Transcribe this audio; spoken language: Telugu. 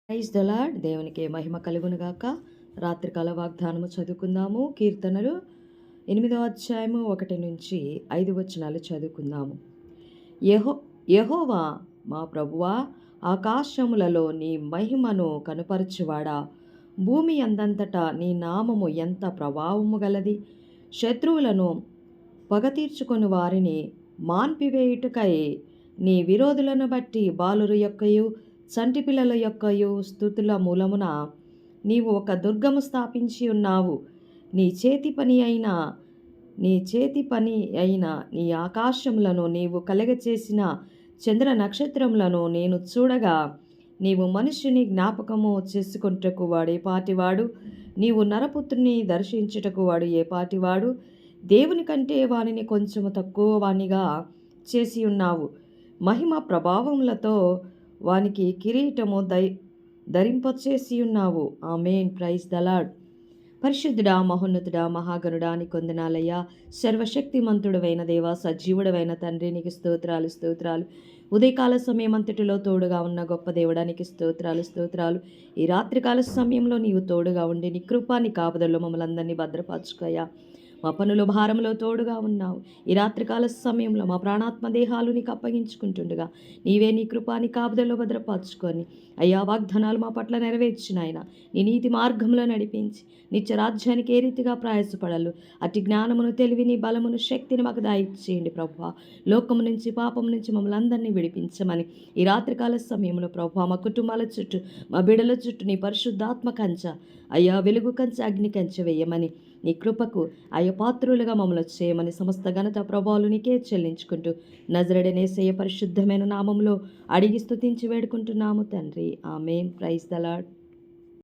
Praise the lord. దేవునికి మహిమ కలుగునుగాక. రాత్రికాల వాగ్దానము చదువుకుందాము. కీర్తనలు 8వ అధ్యాయము 1 నుంచి 5 వచనాలు చదువుకుందాము. యెహో యెహోవా మా ప్రభువా, ఆకాశములలో నీ మహిమను కనుపరచువాడా, భూమి అందంతటా నీ నామము ఎంత ప్రభావము గలది. శత్రువులను పగ తీర్చుకొని వారిని మాన్పివేయుటకై నీ విరోధులను బట్టి బాలుర యొక్కయు చంటి పిల్లల యొక్కయు స్తుతుల మూలమున నీవు ఒక దుర్గము స్థాపించి ఉన్నావు. నీ చేతి పని అయిన నీ ఆకాశములను నీవు కలగచేసిన చంద్ర నక్షత్రములను నేను చూడగా, నీవు మనుష్యుని జ్ఞాపకము చేసుకొనుటకు వాడు ఏ పాటివాడు, నీవు నరపుత్రుని దర్శించుటకు వాడు ఏ పాటివాడు. దేవుని కంటే వానిని కొంచెము తక్కువ వానిగా చేసి ఉన్నావు. మహిమ ప్రభావములతో వానికి కిరీటము ధరింపచేసి ఉన్నావు. ఆమేన్. Praise the Lord. పరిశుద్ధుడా, మహోన్నతుడా, మహాగణుడా నీ కొందనాలయ్యా. సర్వశక్తిమంతుడవైన దేవా, సజీవుడవైన తండ్రి నీకు స్తోత్రాలు. ఉదయకాల సమయం అంతటిలో తోడుగా ఉన్న గొప్ప దేవుడానికి స్తోత్రాలు. ఈ రాత్రికాల సమయంలో నీవు తోడుగా ఉండి నీ కృపా నీ కాపుదల్లో మమ్మల్ని అందరినీ భద్రపరచుకయ్యా. మా పనుల భారంలో తోడుగా ఉన్నావు. ఈ రాత్రికాల సమయంలో మా ప్రాణాత్మ దేహాలు నీకు అప్పగించుకుంటుండగా నీవే నీ కృపాని కాపుదల్లో భద్రపరచుకొని అయ్యా, వాగ్దానాలు మా పట్ల నెరవేర్చినాయన. నీ నీతి మార్గంలో నడిపించి నిత్య రాజ్యానికి ఏ రీతిగా ప్రయాసపడాలి అట్టి జ్ఞానమును, తెలివిని, బలమును, శక్తిని మాకు దయచేయండి ప్రభువా. లోకము నుంచి, పాపం నుంచి మమ్మల్ని అందరినీ విడిపించమని ఈ రాత్రికాల సమయంలో ప్రభువా, మా కుటుంబాల చుట్టూ, మా బిడల చుట్టూ నీ పరిశుద్ధాత్మ కంచ అయ్యా, వెలుగు కంచ, అగ్ని కంచ వేయమని, నీ కృపకు అయ్య పాత్రులుగా మమ్మల్ని చేయమని సమస్త ఘనత ప్రభావాలు నీకే చెల్లించుకుంటూ నజరేయుడైన యేసయ్య పరిశుద్ధమైన నామంలో అడిగి స్తుతించి వేడుకుంటున్నాము తండ్రి. ఆమేన్. Praise the lord.